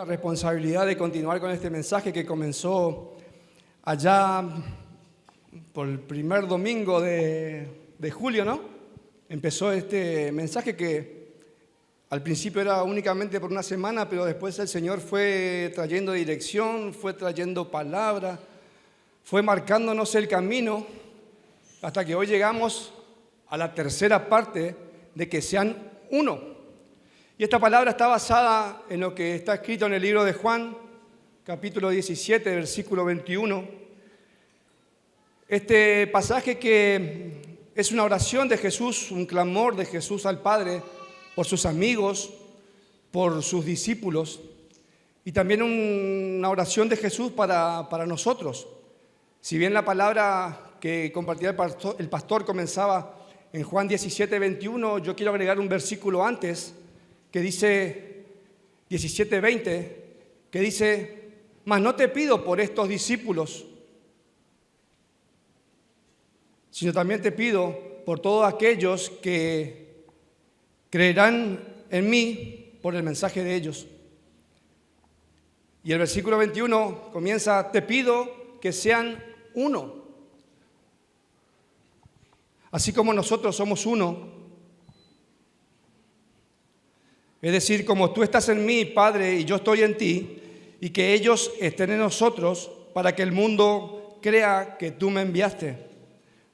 la responsabilidad de continuar con este mensaje que comenzó allá por el primer domingo de julio, ¿no? Empezó este mensaje que al principio era únicamente por una semana, pero después el Señor fue trayendo dirección, fue trayendo palabra, fue marcándonos el camino, hasta que hoy llegamos a la tercera parte de que sean uno. Y esta palabra está basada en lo que está escrito en el libro de Juan, capítulo 17, versículo 21. Este pasaje que es una oración de Jesús, un clamor de Jesús al Padre por sus amigos, por sus discípulos, y también una oración de Jesús para nosotros. Si bien la palabra que compartía el pastor comenzaba en Juan 17, 21, yo quiero agregar un versículo antes, que dice 17:20, que dice: mas no te pido por estos discípulos, sino también te pido por todos aquellos que creerán en mí por el mensaje de ellos. Y el versículo 21 comienza: te pido que sean uno. Así como nosotros somos uno, es decir, como tú estás en mí, Padre, y yo estoy en ti, y que ellos estén en nosotros para que el mundo crea que tú me enviaste.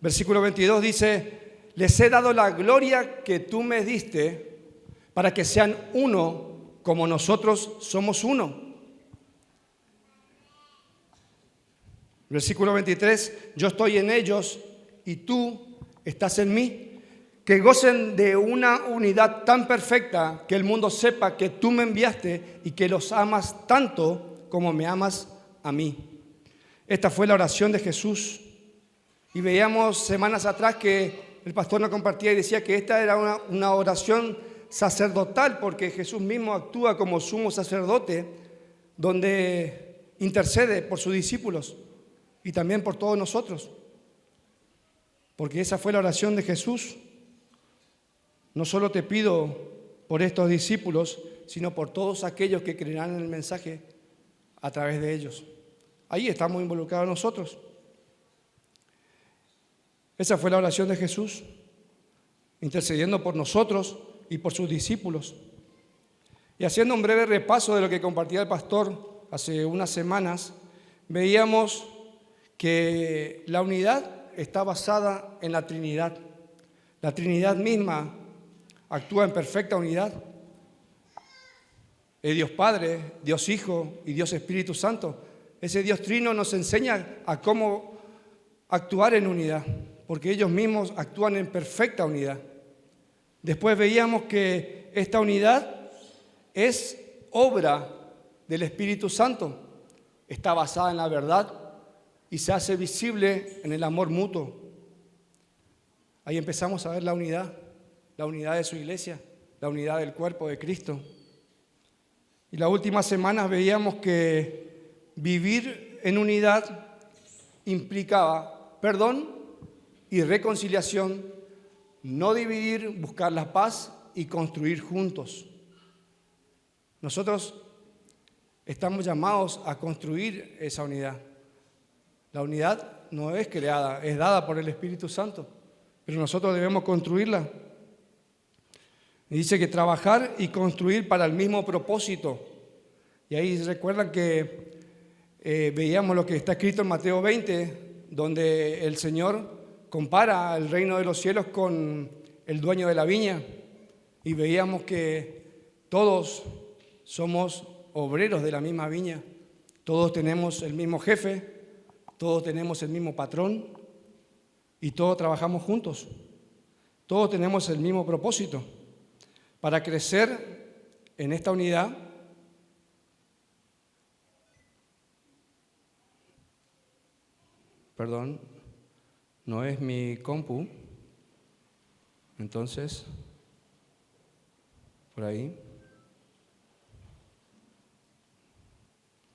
Versículo 22 dice: les he dado la gloria que tú me diste para que sean uno como nosotros somos uno. Versículo 23: yo estoy en ellos y tú estás en mí. Que gocen de una unidad tan perfecta que el mundo sepa que tú me enviaste y que los amas tanto como me amas a mí. Esta fue la oración de Jesús. Y veíamos semanas atrás que el pastor nos compartía y decía que esta era una oración sacerdotal, porque Jesús mismo actúa como sumo sacerdote, donde intercede por sus discípulos y también por todos nosotros. Porque esa fue la oración de Jesús. No solo te pido por estos discípulos, sino por todos aquellos que creerán en el mensaje a través de ellos. Ahí estamos involucrados nosotros. Esa fue la oración de Jesús, intercediendo por nosotros y por sus discípulos. Y haciendo un breve repaso de lo que compartía el pastor hace unas semanas, veíamos que la unidad está basada en la Trinidad. La Trinidad misma actúa en perfecta unidad. Es Dios Padre, Dios Hijo y Dios Espíritu Santo. Ese Dios Trino nos enseña a cómo actuar en unidad, porque ellos mismos actúan en perfecta unidad. Después veíamos que esta unidad es obra del Espíritu Santo. Está basada en la verdad y se hace visible en el amor mutuo. Ahí empezamos a ver la unidad de su iglesia, la unidad del cuerpo de Cristo. Y las últimas semanas veíamos que vivir en unidad implicaba perdón y reconciliación, no dividir, buscar la paz y construir juntos. Nosotros estamos llamados a construir esa unidad. La unidad no es creada, es dada por el Espíritu Santo, pero nosotros debemos construirla. Y dice que trabajar y construir para el mismo propósito. Y ahí recuerdan que veíamos lo que está escrito en Mateo 20, donde el Señor compara el reino de los cielos con el dueño de la viña. Y veíamos que todos somos obreros de la misma viña. Todos tenemos el mismo jefe, todos tenemos el mismo patrón y todos trabajamos juntos. Todos tenemos el mismo propósito. Para crecer en esta unidad, no es mi compu, entonces, por ahí.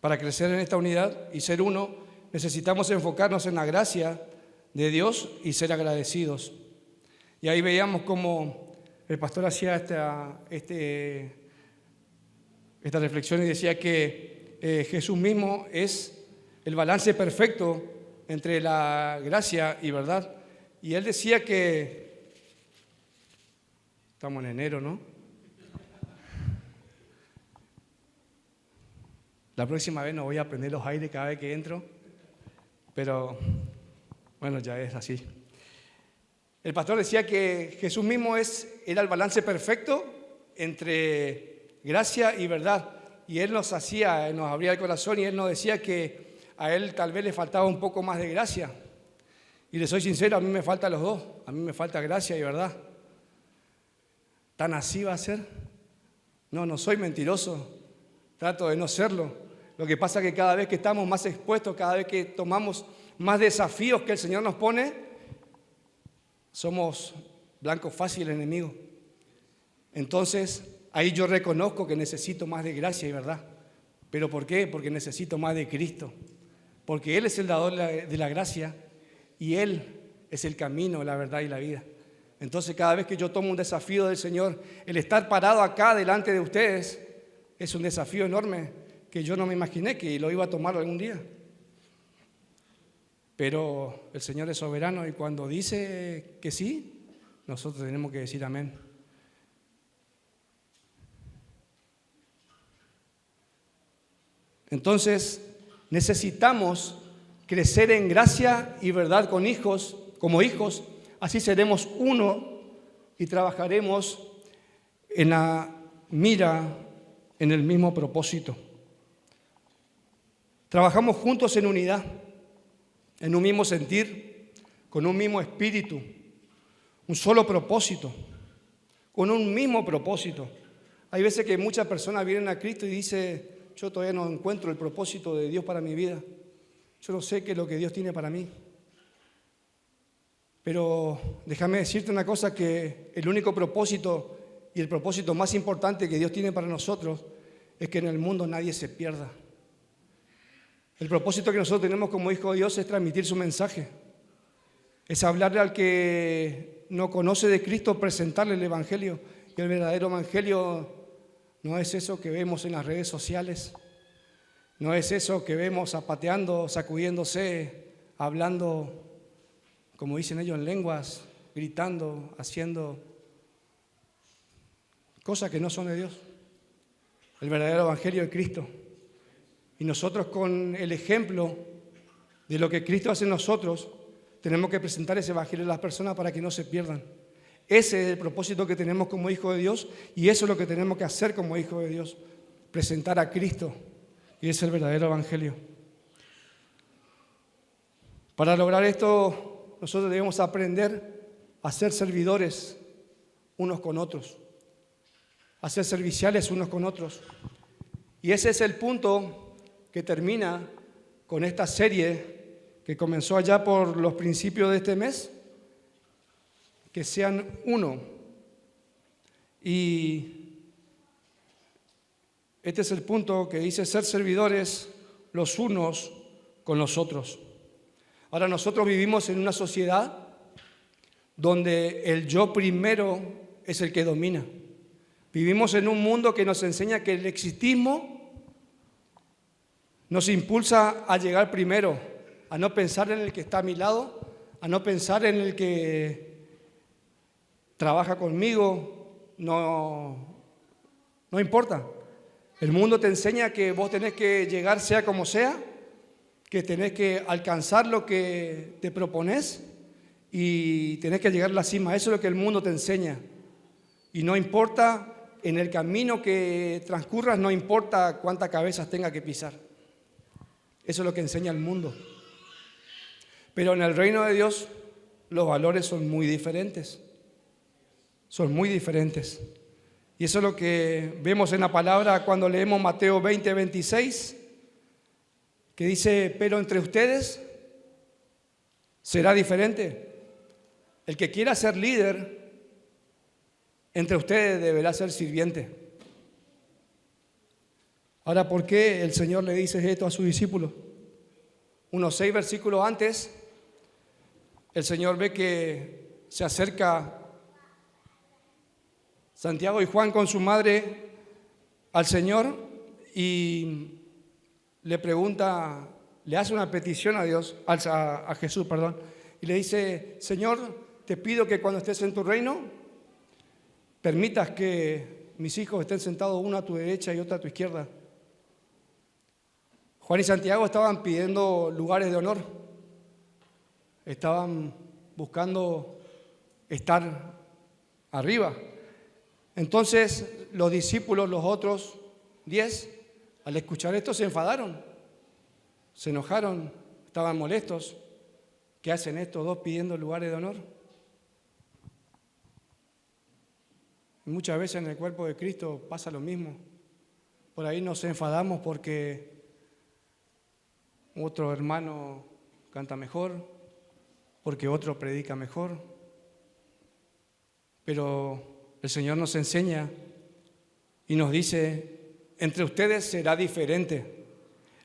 Para crecer en esta unidad y ser uno, necesitamos enfocarnos en la gracia de Dios y ser agradecidos. Y ahí veíamos cómo el pastor hacía esta reflexión y decía que Jesús mismo es el balance perfecto entre la gracia y verdad. Y él decía que, estamos en enero, ¿no? La próxima vez no voy a prender los aires cada vez que entro, pero bueno, ya es así. El pastor decía que Jesús mismo era el balance perfecto entre gracia y verdad. Y Él nos abría el corazón y Él nos decía que a Él tal vez le faltaba un poco más de gracia. Y le soy sincero, a mí me faltan los dos. A mí me falta gracia y verdad. ¿Tan así va a ser? No soy mentiroso. Trato de no serlo. Lo que pasa es que cada vez que estamos más expuestos, cada vez que tomamos más desafíos que el Señor nos pone, somos blanco fácil del enemigo. Entonces, ahí yo reconozco que necesito más de gracia y verdad. ¿Pero por qué? Porque necesito más de Cristo. Porque Él es el dador de la gracia y Él es el camino, la verdad y la vida. Entonces, cada vez que yo tomo un desafío del Señor, el estar parado acá delante de ustedes es un desafío enorme que yo no me imaginé que lo iba a tomar algún día. Pero el Señor es soberano y cuando dice que sí, nosotros tenemos que decir amén. Entonces, necesitamos crecer en gracia y verdad como hijos, así seremos uno y trabajaremos en la mira, en el mismo propósito. Trabajamos juntos en unidad, en un mismo sentir, con un mismo espíritu, un solo propósito, con un mismo propósito. Hay veces que muchas personas vienen a Cristo y dicen: yo todavía no encuentro el propósito de Dios para mi vida. Yo no sé qué es lo que Dios tiene para mí. Pero déjame decirte una cosa, que el único propósito y el propósito más importante que Dios tiene para nosotros es que en el mundo nadie se pierda. El propósito que nosotros tenemos como hijos de Dios es transmitir su mensaje. Es hablarle al que no conoce de Cristo, presentarle el Evangelio. Y el verdadero Evangelio no es eso que vemos en las redes sociales. No es eso que vemos zapateando, sacudiéndose, hablando, como dicen ellos, en lenguas, gritando, haciendo cosas que no son de Dios. El verdadero Evangelio de Cristo. Y nosotros, con el ejemplo de lo que Cristo hace en nosotros, tenemos que presentar ese Evangelio a las personas para que no se pierdan. Ese es el propósito que tenemos como hijos de Dios y eso es lo que tenemos que hacer como hijos de Dios, presentar a Cristo, y ese es el verdadero Evangelio. Para lograr esto, nosotros debemos aprender a ser servidores unos con otros, a ser serviciales unos con otros. Y ese es el punto que termina con esta serie que comenzó allá por los principios de este mes, que sean uno. Y este es el punto que dice ser servidores los unos con los otros. Ahora, nosotros vivimos en una sociedad donde el yo primero es el que domina. Vivimos en un mundo que nos enseña que el exitismo nos impulsa a llegar primero, a no pensar en el que está a mi lado, a no pensar en el que trabaja conmigo, no importa. El mundo te enseña que vos tenés que llegar sea como sea, que tenés que alcanzar lo que te propones y tenés que llegar a la cima. Eso es lo que el mundo te enseña. Y no importa en el camino que transcurras, no importa cuántas cabezas tenga que pisar. Eso es lo que enseña el mundo. Pero en el reino de Dios los valores son muy diferentes. Son muy diferentes. Y eso es lo que vemos en la palabra cuando leemos Mateo 20, 26, que dice: pero entre ustedes será diferente. El que quiera ser líder entre ustedes deberá ser sirviente. Ahora, ¿por qué el Señor le dice esto a sus discípulos? Unos 6 versículos antes, el Señor ve que se acerca Santiago y Juan con su madre al Señor y le pregunta, le hace una petición a Dios, a Jesús, perdón, y le dice: Señor, te pido que cuando estés en tu reino, permitas que mis hijos estén sentados uno a tu derecha y otro a tu izquierda. Juan y Santiago estaban pidiendo lugares de honor, estaban buscando estar arriba. Entonces los discípulos, los otros 10, al escuchar esto se enfadaron, se enojaron, estaban molestos. ¿Qué hacen estos dos pidiendo lugares de honor? Y muchas veces en el cuerpo de Cristo pasa lo mismo. Por ahí nos enfadamos porque otro hermano canta mejor, porque otro predica mejor. Pero el Señor nos enseña y nos dice: entre ustedes será diferente.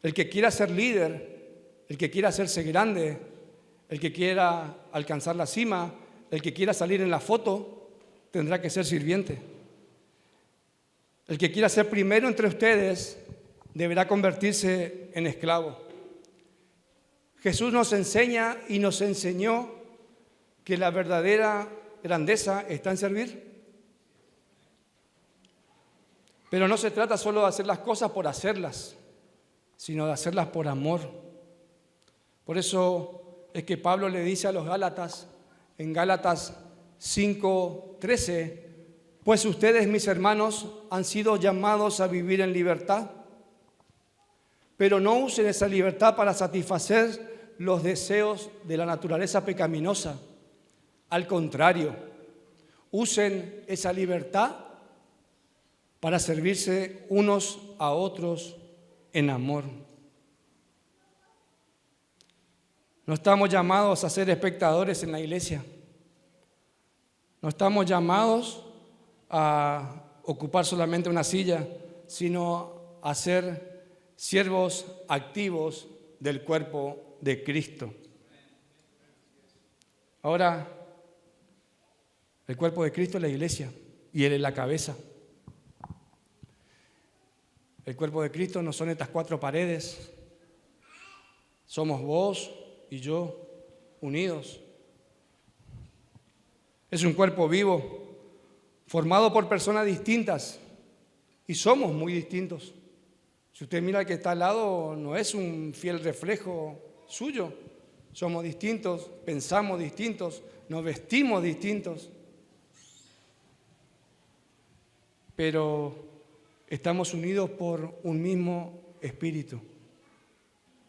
El que quiera ser líder, el que quiera hacerse grande, el que quiera alcanzar la cima, el que quiera salir en la foto, tendrá que ser sirviente. El que quiera ser primero entre ustedes deberá convertirse en esclavo. Jesús nos enseña y nos enseñó que la verdadera grandeza está en servir. Pero no se trata solo de hacer las cosas por hacerlas, sino de hacerlas por amor. Por eso es que Pablo le dice a los Gálatas, en Gálatas 5:13, pues ustedes, mis hermanos, han sido llamados a vivir en libertad, pero no usen esa libertad para satisfacer los deseos de la naturaleza pecaminosa. Al contrario, usen esa libertad para servirse unos a otros en amor. No estamos llamados a ser espectadores en la iglesia. No estamos llamados a ocupar solamente una silla, sino a ser siervos activos del cuerpo de Cristo. Ahora, el cuerpo de Cristo es la iglesia y Él es la cabeza. El cuerpo de Cristo no son estas 4 paredes, somos vos y yo unidos. Es un cuerpo vivo, formado por personas distintas, y somos muy distintos. Si usted mira al que está al lado, no es un fiel reflejo suyo. Somos distintos, pensamos distintos, nos vestimos distintos, pero estamos unidos por un mismo espíritu.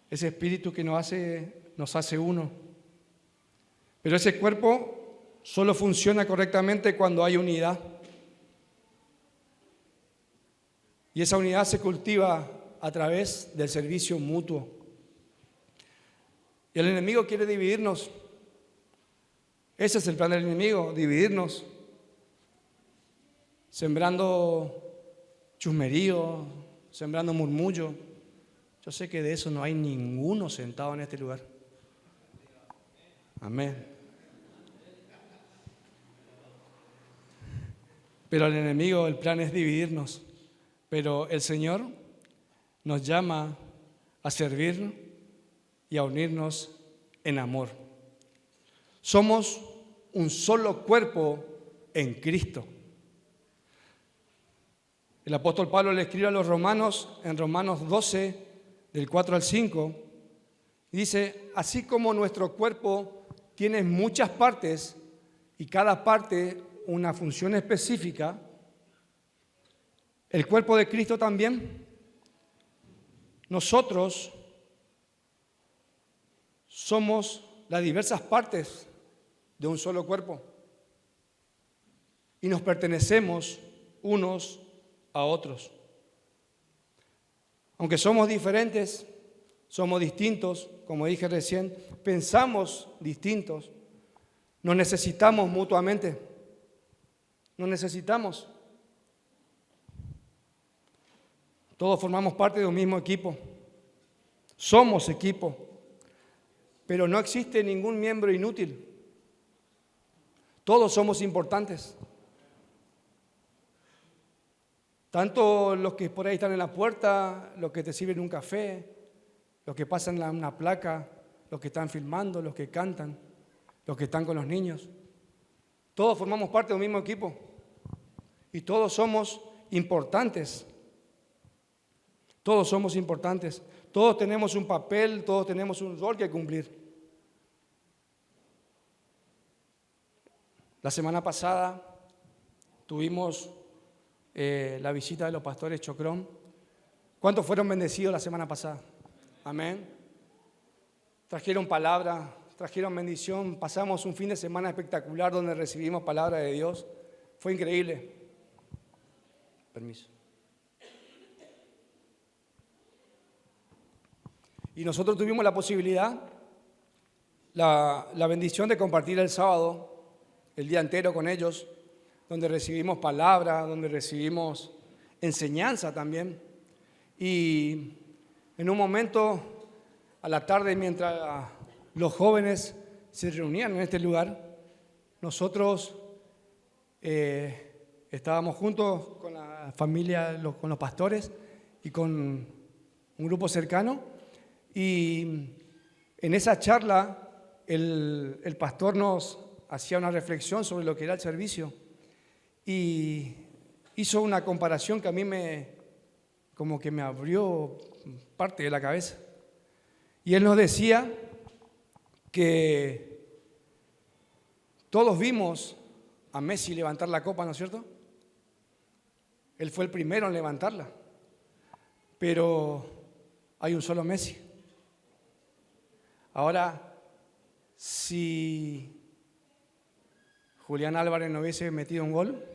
Ese espíritu que nos hace uno. Pero ese cuerpo solo funciona correctamente cuando hay unidad. Y esa unidad se cultiva a través del servicio mutuo. Y el enemigo quiere dividirnos. Ese es el plan del enemigo, dividirnos. Sembrando chusmerío, sembrando murmullo. Yo sé que de eso no hay ninguno sentado en este lugar. Amén. Pero el enemigo, el plan es dividirnos. Pero el Señor nos llama a servir y a unirnos en amor. Somos un solo cuerpo en Cristo. El apóstol Pablo le escribe a los romanos en Romanos 12, del 4 al 5, y dice: así como nuestro cuerpo tiene muchas partes y cada parte una función específica, el cuerpo de Cristo también. Nosotros somos las diversas partes de un solo cuerpo y nos pertenecemos unos a otros. Aunque somos diferentes, somos distintos, como dije recién, pensamos distintos, nos necesitamos mutuamente, nos necesitamos. Todos formamos parte de un mismo equipo, somos equipo, pero no existe ningún miembro inútil. Todos somos importantes. Tanto los que por ahí están en la puerta, los que te sirven un café, los que pasan una placa, los que están filmando, los que cantan, los que están con los niños. Todos formamos parte del mismo equipo y todos somos importantes. Todos somos importantes. Todos tenemos un papel, todos tenemos un rol que cumplir. La semana pasada tuvimos la visita de los pastores Chocrón. ¿Cuántos fueron bendecidos la semana pasada? Amén. Trajeron palabra, trajeron bendición. Pasamos un fin de semana espectacular donde recibimos palabra de Dios. Fue increíble. Permiso. Y nosotros tuvimos la posibilidad, la bendición de compartir el sábado, el día entero con ellos, donde recibimos palabra, donde recibimos enseñanza también. Y en un momento, a la tarde, mientras los jóvenes se reunían en este lugar, nosotros estábamos juntos con la familia, con los pastores y con un grupo cercano. Y en esa charla el pastor nos hacía una reflexión sobre lo que era el servicio y hizo una comparación que a mí como que me abrió parte de la cabeza. Y él nos decía que todos vimos a Messi levantar la copa, ¿no es cierto? Él fue el primero en levantarla, pero hay un solo Messi. Ahora, si Julián Álvarez no hubiese metido un gol,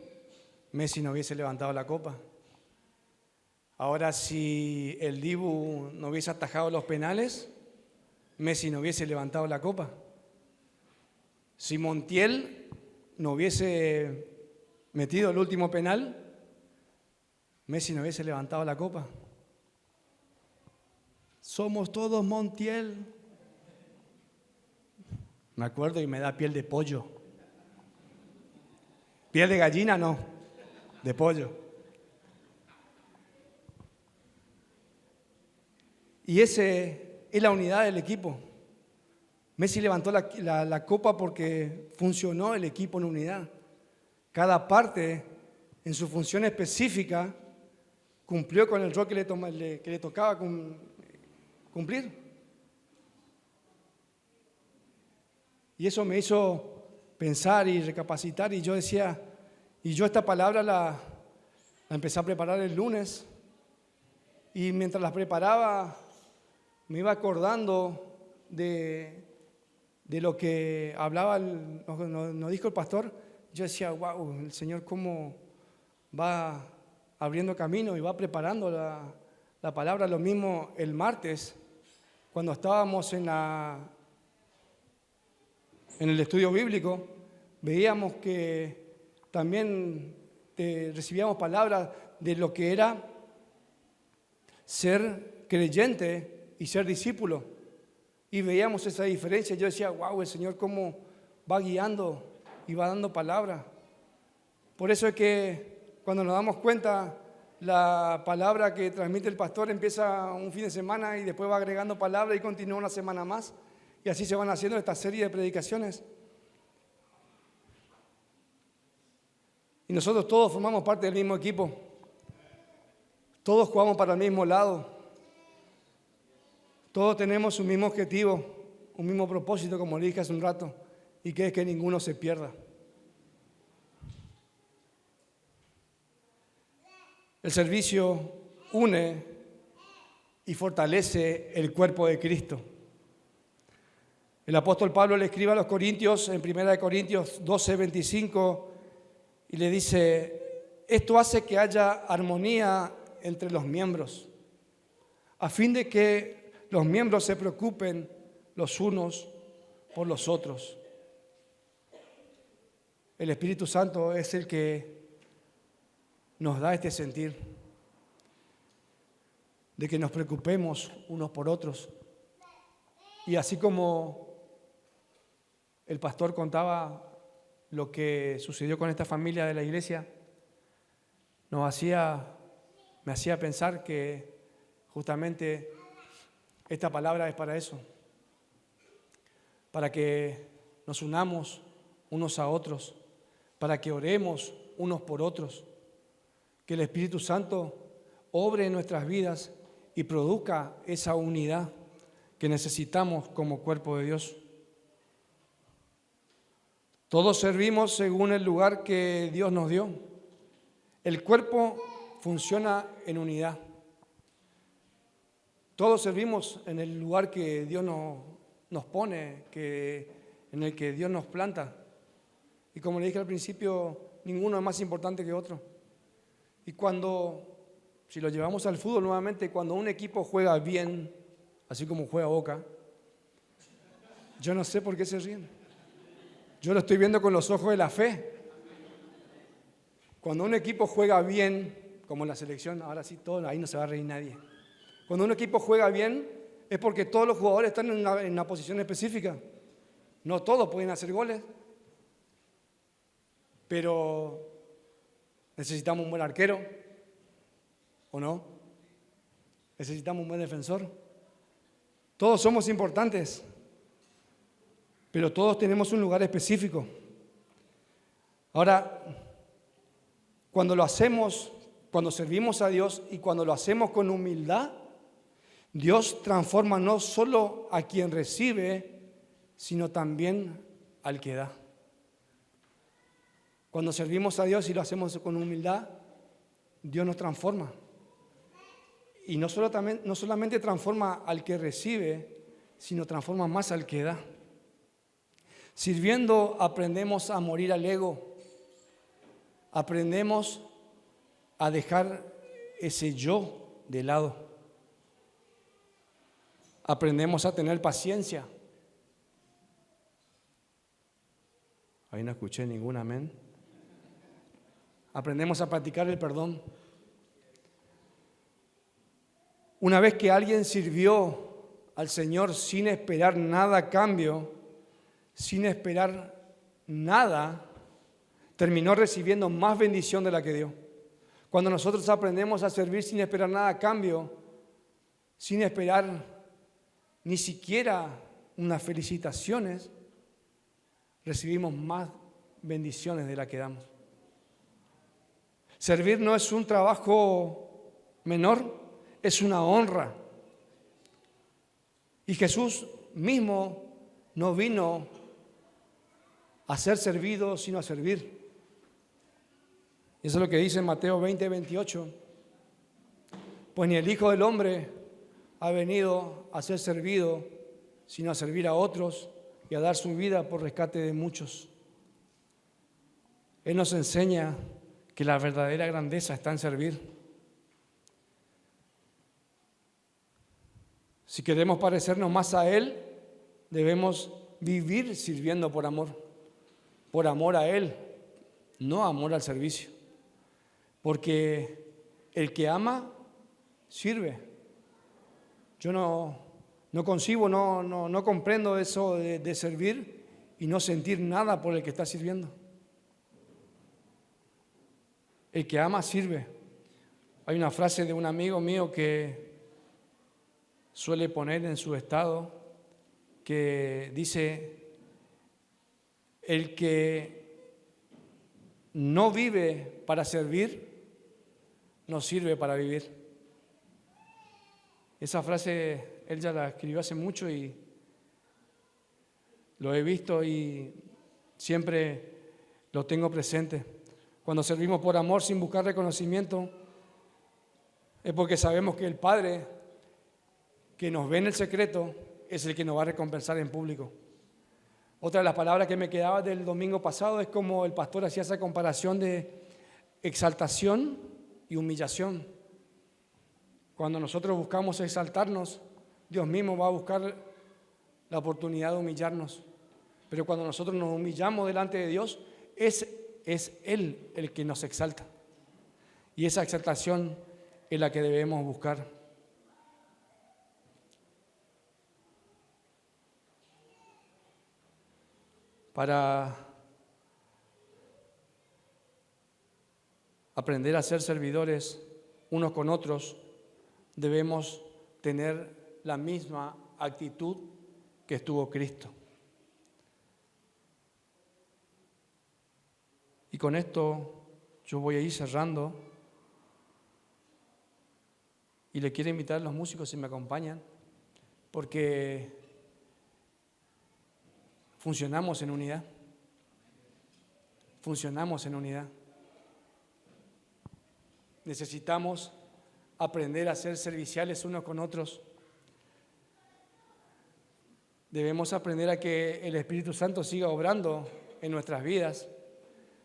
Messi no hubiese levantado la copa. Ahora, si el Dibu no hubiese atajado los penales, Messi no hubiese levantado la copa. Si Montiel no hubiese metido el último penal, Messi no hubiese levantado la copa. Somos todos Montiel. Me acuerdo y me da piel de pollo. Piel de gallina no, de pollo. Y ese es la unidad del equipo. Messi levantó la copa porque funcionó el equipo en unidad. Cada parte en su función específica cumplió con el rol que le tocaba cumplir. Y eso me hizo pensar y recapacitar y yo decía, y yo esta palabra la empecé a preparar el lunes y mientras la preparaba me iba acordando de lo que hablaba, nos dijo el pastor. Yo decía, wow, el Señor cómo va abriendo camino y va preparando la palabra. Lo mismo el martes, cuando estábamos en el estudio bíblico, veíamos que también recibíamos palabras de lo que era ser creyente y ser discípulo. Y veíamos esa diferencia. Yo decía, wow, el Señor cómo va guiando y va dando palabra. Por eso es que cuando nos damos cuenta, la palabra que transmite el pastor empieza un fin de semana y después va agregando palabra y continúa una semana más. Y así se van haciendo esta serie de predicaciones. Y nosotros todos formamos parte del mismo equipo. Todos jugamos para el mismo lado. Todos tenemos un mismo objetivo, un mismo propósito, como le dije hace un rato, y que es que ninguno se pierda. El servicio une y fortalece el cuerpo de Cristo. El apóstol Pablo le escribe a los Corintios en 1 Corintios 12:25 y le dice, esto hace que haya armonía entre los miembros, a fin de que los miembros se preocupen los unos por los otros. El Espíritu Santo es el que nos da este sentir de que nos preocupemos unos por otros. Y así como el pastor contaba lo que sucedió con esta familia de la iglesia, nos hacía me hacía pensar que justamente esta palabra es para eso, para que nos unamos unos a otros, para que oremos unos por otros, que el Espíritu Santo obre en nuestras vidas y produzca esa unidad que necesitamos como cuerpo de Dios. Todos servimos según el lugar que Dios nos dio. El cuerpo funciona en unidad. Todos servimos en el lugar que Dios nos pone, en el que Dios nos planta. Y como le dije al principio, ninguno es más importante que otro. Y si lo llevamos al fútbol nuevamente, cuando un equipo juega bien, así como juega Boca, yo no sé por qué se ríen. Yo lo estoy viendo con los ojos de la fe. Cuando un equipo juega bien, como la selección, ahora sí, ahí no se va a reír nadie. Cuando un equipo juega bien, es porque todos los jugadores están en una posición específica. No todos pueden hacer goles, pero necesitamos un buen arquero, ¿o no? Necesitamos un buen defensor. Todos somos importantes, pero todos tenemos un lugar específico. Ahora, cuando servimos a Dios y cuando lo hacemos con humildad, Dios transforma no solo a quien recibe, sino también al que da. Cuando servimos a Dios y lo hacemos con humildad, Dios nos transforma. Y no solamente transforma al que recibe, sino transforma más al que da. Sirviendo aprendemos a morir al ego. Aprendemos a dejar ese yo de lado. Aprendemos a tener paciencia. Ahí no escuché ningún amén. Aprendemos a practicar el perdón. Una vez que alguien sirvió al Señor sin esperar nada a cambio, sin esperar nada, terminó recibiendo más bendición de la que dio. Cuando nosotros aprendemos a servir sin esperar nada a cambio, sin esperar ni siquiera unas felicitaciones, recibimos más bendiciones de las que damos. Servir no es un trabajo menor, es una honra. Y Jesús mismo no vino a ser servido, sino a servir. Eso es lo que dice en Mateo 20, 28. Pues ni el Hijo del Hombre ha venido a ser servido, sino a servir a otros y a dar su vida por rescate de muchos. Él nos enseña que la verdadera grandeza está en servir. Si queremos parecernos más a Él, debemos vivir sirviendo por amor a Él, no amor al servicio. Porque el que ama, sirve. Yo no concibo, no comprendo eso de servir y no sentir nada por el que está sirviendo. El que ama, sirve. Hay una frase de un amigo mío que suele poner en su estado que dice: el que no vive para servir, no sirve para vivir. Esa frase él ya la escribió hace mucho y lo he visto y siempre lo tengo presente. Cuando servimos por amor sin buscar reconocimiento, es porque sabemos que el Padre que nos ve en el secreto es el que nos va a recompensar en público. Otra de las palabras que me quedaba del domingo pasado es como el pastor hacía esa comparación de exaltación y humillación. Cuando nosotros buscamos exaltarnos, Dios mismo va a buscar la oportunidad de humillarnos. Pero cuando nosotros nos humillamos delante de Dios, es Él el que nos exalta. Y esa exaltación es la que debemos buscar. Para aprender a ser servidores, unos con otros, debemos tener la misma actitud que estuvo Cristo. Y con esto yo voy a ir cerrando y le quiero invitar a los músicos si me acompañan, porque funcionamos en unidad. Funcionamos en unidad. Necesitamos aprender a ser serviciales unos con otros. Debemos aprender a que el Espíritu Santo siga obrando en nuestras vidas,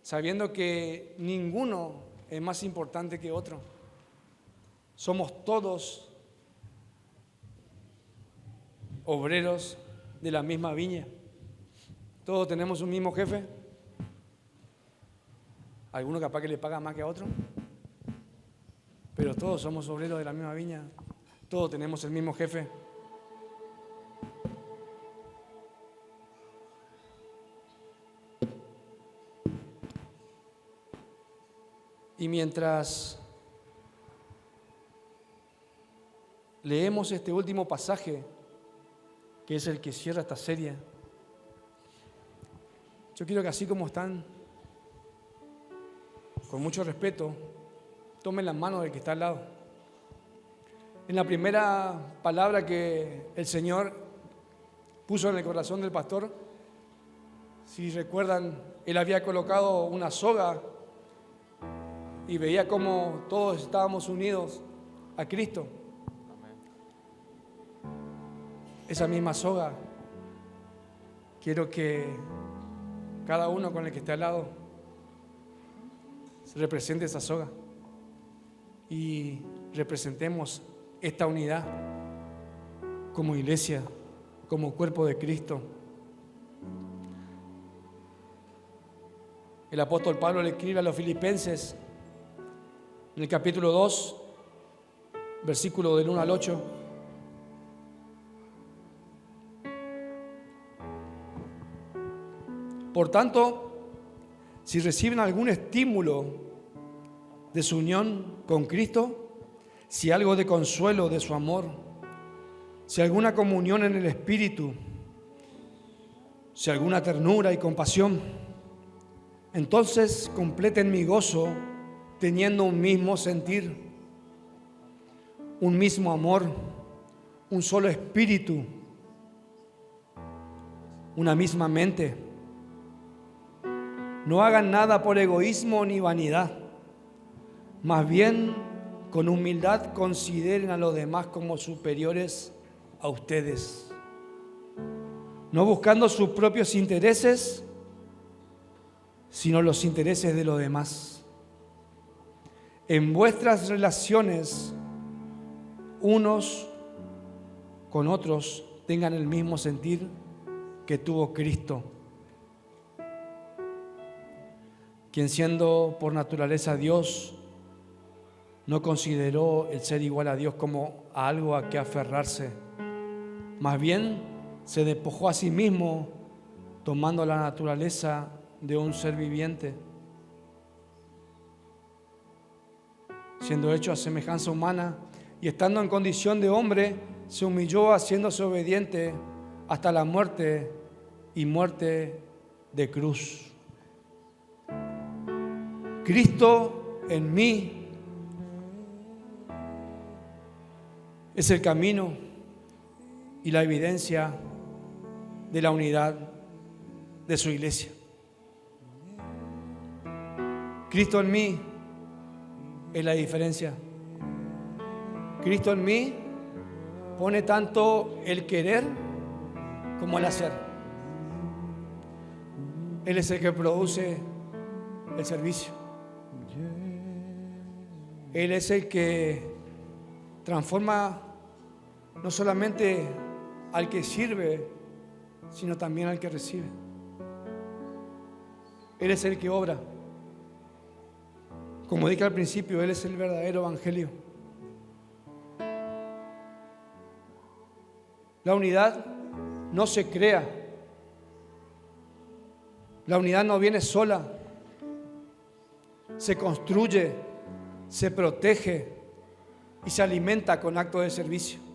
sabiendo que ninguno es más importante que otro. Somos todos obreros de la misma viña. Todos tenemos un mismo jefe. Alguno capaz que le paga más que a otro, pero todos somos obreros de la misma viña. Todos tenemos el mismo jefe. Y mientras leemos este último pasaje, que es el que cierra esta serie, yo quiero que así como están, con mucho respeto, tomen las manos del que está al lado. En la primera palabra que el Señor puso en el corazón del pastor, si recuerdan, él había colocado una soga y veía cómo todos estábamos unidos a Cristo. Esa misma soga, quiero que cada uno con el que esté al lado represente esa soga y representemos esta unidad como iglesia, como cuerpo de Cristo. El apóstol Pablo le escribe a los filipenses en el capítulo 2, versículo del 1 al 8. Por tanto, si reciben algún estímulo de su unión con Cristo, si algo de consuelo de su amor, si alguna comunión en el Espíritu, si alguna ternura y compasión, entonces completen mi gozo teniendo un mismo sentir, un mismo amor, un solo espíritu, una misma mente. No hagan nada por egoísmo ni vanidad, más bien con humildad consideren a los demás como superiores a ustedes, no buscando sus propios intereses, sino los intereses de los demás. En vuestras relaciones, unos con otros, tengan el mismo sentir que tuvo Cristo, quien siendo por naturaleza Dios, no consideró el ser igual a Dios como a algo a que aferrarse. Más bien, se despojó a sí mismo, tomando la naturaleza de un ser viviente. Siendo hecho a semejanza humana y estando en condición de hombre, se humilló haciéndose obediente hasta la muerte y muerte de cruz. Cristo en mí es el camino y la evidencia de la unidad de su iglesia. Cristo en mí es la diferencia. Cristo en mí pone tanto el querer como el hacer. Él es el que produce el servicio. Él es el que transforma no solamente al que sirve, sino también al que recibe. Él es el que obra. Como dije al principio, Él es el verdadero evangelio. La unidad no se crea. La unidad no viene sola. Se construye, se protege, y se alimenta con actos de servicio.